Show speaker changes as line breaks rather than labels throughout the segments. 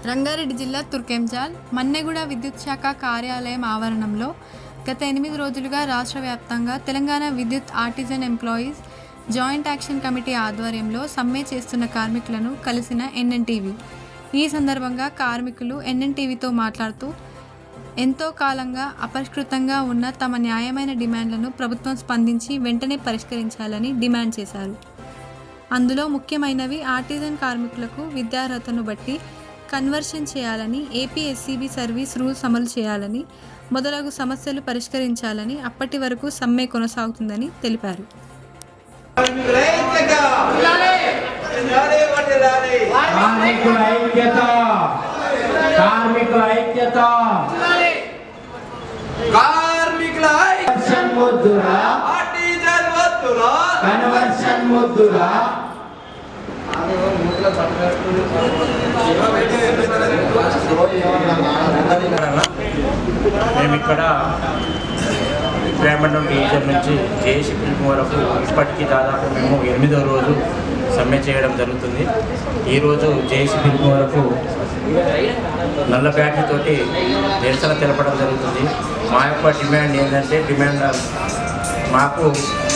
రంగారెడ్డి జిల్లా తుర్కెంజాల్ మన్నెగూడ విద్యుత్ శాఖ కార్యాలయం ఆవరణంలో గత 8 రోజులుగా రాష్ట్ర వ్యాప్తంగా తెలంగాణ విద్యుత్ artisan employees joint action committee ఆధ్వర్యంలో సమ్మె చేస్తున్న కార్మికులను కలిసిన ఎన్ఎన్టీవీ. ఈ సందర్భంగా కార్మికులు ఎన్ఎన్టీవీతో మాట్లాడుతూ ఎంతో కాలంగా అపరిష్కృతంగా ఉన్న తమ న్యాయమైన డిమాండ్లను ప్రభుత్వం స్పందించి వెంటనే పరిష్కరించాలని డిమాండ్ చేశారు. అందులో ముఖ్యమైనవి ఆర్టిజన్ కార్మికులకు విద్యార్హతను బట్టి కన్వర్షన్ చేయాలని, ఏపీ ఎస్సీబీ సర్వీస్ రూల్స్ అమలు చేయాలని మొదలగు సమస్యలు పరిష్కరించాలని అప్పటి వరకు సమ్మె కొనసాగుతుందని తెలిపారు.
మేము ఇక్కడ గ్రామీణ డివిజన్ నుంచి జేఏసీ పిలుపు వరకు ఇప్పటికీ దాదాపు మేము 8వ రోజు సమ్మె చేయడం జరుగుతుంది. ఈరోజు జేఏసీ పిలుపు వరకు నల్ల బ్యాటరీతోటి నిరసన తెలపడం జరుగుతుంది. మా యొక్క డిమాండ్ ఏంటంటే మాకు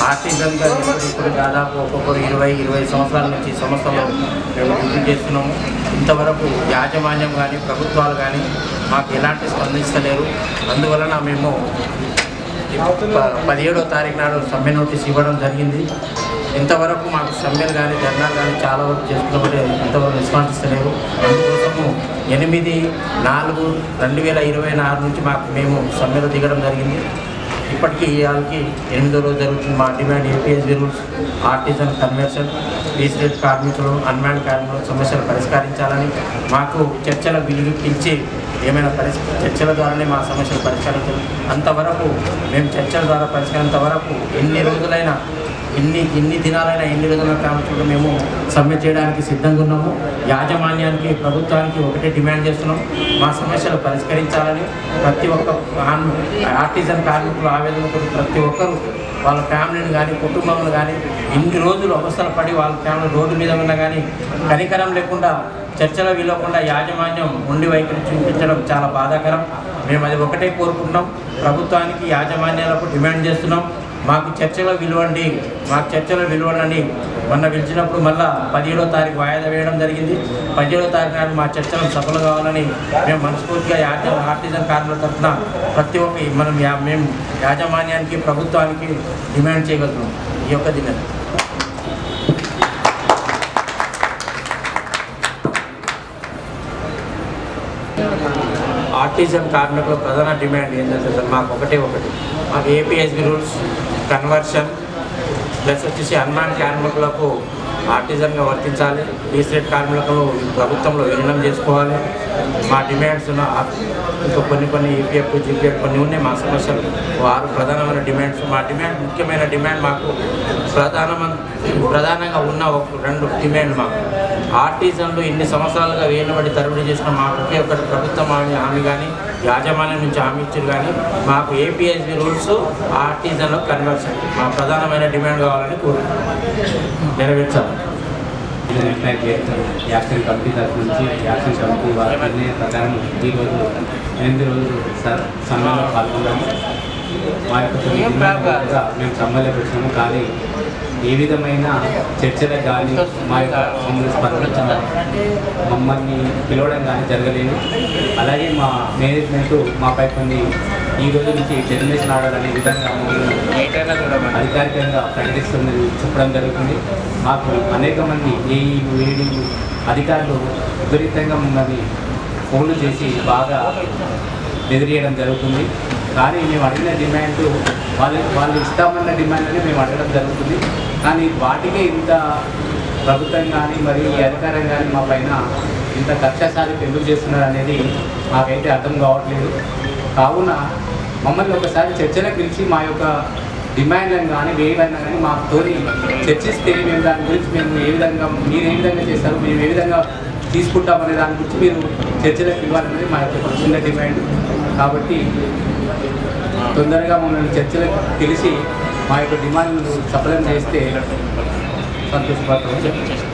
ఆర్టిజన్గా ఇప్పుడు దాదాపు ఒక్కొక్కరు 20 సంవత్సరాల నుంచి సంస్థలో మేము డ్యూటీ చేస్తున్నాము. ఇంతవరకు యాజమాన్యం కానీ ప్రభుత్వాలు కానీ మాకు ఎలాంటి స్పందించలేరు. అందువలన మేము 17వ తారీఖు నాడు సమ్మె నోటీస్ ఇవ్వడం జరిగింది. ఇంతవరకు మాకు సమ్మెలు కానీ ధర్నాలు కానీ చాలా వరకు చేస్తున్నప్పుడు ఇంతవరకు స్పందిస్తలేరు. అందుకోసము 8/4/2024 నుంచి మేము సమ్మెలో దిగడం జరిగింది. ఇప్పటికీ ఇవాళకి 8వ రోజు జరుగుతుంది. మా demand APSB rules, artisan conversion, BCS కార్మికులు, అన్మ్యాన్ కార్మికుల సమస్యలు పరిష్కరించాలని, మాకు చర్చల పిలిపించి ఏమైనా చర్చల ద్వారానే మా సమస్యలు పరిష్కరించాలి. అంతవరకు మేము చర్చల ద్వారా పరిష్కరించేంత వరకు ఎన్ని రోజులైనా ఎన్ని దినాలైనా ఎన్ని రోజుల కార్మికులు మేము సమ్మె చేయడానికి సిద్ధంగా ఉన్నాము. యాజమాన్యానికి ప్రభుత్వానికి ఒకటే డిమాండ్ చేస్తున్నాం, మా సమస్యలు పరిష్కరించాలని. ప్రతి ఒక్క ఆర్టిజన్ కార్మికులు ఆవేదనతో ప్రతి ఒక్కరు వాళ్ళ ఫ్యామిలీని కానీ కుటుంబంలో కానీ ఇన్ని రోజులు అవసరం పడి వాళ్ళ ఫ్యామిలీ రోడ్డు మీద ఉన్నా కానీ కనికరం లేకుండా చర్చలు వీలకుండా యాజమాన్యం ఉండి వైఖరి చూపించడం చాలా బాధాకరం. మేము అది ఒకటే కోరుకుంటున్నాం. ప్రభుత్వానికి యాజమాన్యాలకు డిమాండ్ చేస్తున్నాం, మాకు చర్చలో విలువండి అని మొన్న పిలిచినప్పుడు మళ్ళీ 17వ తారీఖు వాయిదా వేయడం జరిగింది. 17వ తారీఖు నాడు మా చర్చలు సఫలం కావాలని మేము మనస్ఫూర్తిగా ఆర్టిజన్ కార్మికుల తరఫున ప్రతి ఒక్క మేము యాజమాన్యానికి ప్రభుత్వానికి డిమాండ్ చేయగలుగుతున్నాం. ఈ యొక్క దినం ఆర్టిజన్ కార్మికుల ప్రధాన డిమాండ్ ఏంటంటే సార్ మాకు ఒకటి మాకు ఏపీఎస్బీ రూల్స్, కన్వర్షన్ ప్లస్ వచ్చేసి అన్మ్యాన్ కార్మికులకు ఆర్టిజన్గా వర్తించాలి. బీసీఎస్ కార్మికులు ప్రభుత్వంలో విలీనం చేసుకోవాలి. మా డిమాండ్స్ ఇంకా కొన్ని ఈపీఎఫ్, జీపీఎఫ్ కొన్ని ఉన్నాయి. మా సమస్యలు 6 ప్రధానమైన డిమాండ్స్. మా ముఖ్యమైన డిమాండ్ మాకు ప్రధానంగా ఉన్న 2 డిమాండ్. మాకు ఆర్టిజన్లు ఇన్ని సంవత్సరాలుగా వేలుబడి తరబడి చేసిన మాకు ఒకే ఒకటి ప్రభుత్వం హామీ కానీ యాజమాన్యం నుంచి హామీ ఇచ్చారు కానీ మాకు ఏపీఎస్బీ రూల్స్, ఆర్టిజన్లో కన్వర్షన్ మా ప్రధానమైన డిమాండ్ కావాలని కోరుకుంటున్నాం. నెరవేర్చాలి.
యాక్షన్ కమిటీ తరఫు నుంచి యాక్షన్ కమిటీ వారి ప్రకారం ఈరోజు 8 రోజులు సమ్మెలో పాల్గొన్నాము. మా యొక్క మేము సమ్మెలో పెట్టాము, కానీ ఏ విధమైన చర్చలకు కానీ మా యొక్క స్పందించడం మమ్మల్ని పిలవడం కానీ జరగలేదు. అలాగే మా మేనేజ్మెంట్ మాపై కొన్ని ఈ రోజు నుంచి టెర్మినేషన్ ఆర్డర్ అనే విధంగా అధికారికంగా ప్రకటిస్తున్నది చెప్పడం జరుగుతుంది. మాకు అనేక మంది ఏఈలు, ఏడీలు అధికారులు విపరీతంగా మమ్మల్ని ఫోన్లు చేసి బాగా బెదిరియడం జరుగుతుంది. కానీ మేము అడిగిన డిమాండ్ వాళ్ళు ఇస్తామన్న డిమాండ్ని మేము అడగడం జరుగుతుంది. కానీ వాటికే ఇంత ప్రభుత్వం కానీ మరియు ఈ అధికారం కానీ మా పైన ఇంత కక్షసారి ఎందుకు చేస్తున్నారు అనేది మాకైతే అర్థం కావట్లేదు. కావున మమ్మల్ని ఒకసారి చర్చలకు పిలిచి మా యొక్క డిమాండ్లను కానీ ఏవైనా కానీ మాతో చర్చిస్తే మేము దాని గురించి మీరు ఏ విధంగా చేస్తారు, మేము ఏ విధంగా తీసుకుంటామనే దాని గురించి మీరు చర్చలకు ఇవ్వాలనేది మా యొక్క చిన్న డిమాండ్. కాబట్టి తొందరగా మమ్మల్ని చర్చలకు తెలిసి మా యొక్క డిమాండ్లు సఫలం చేస్తే సంతోషపడతామని చెప్పారు.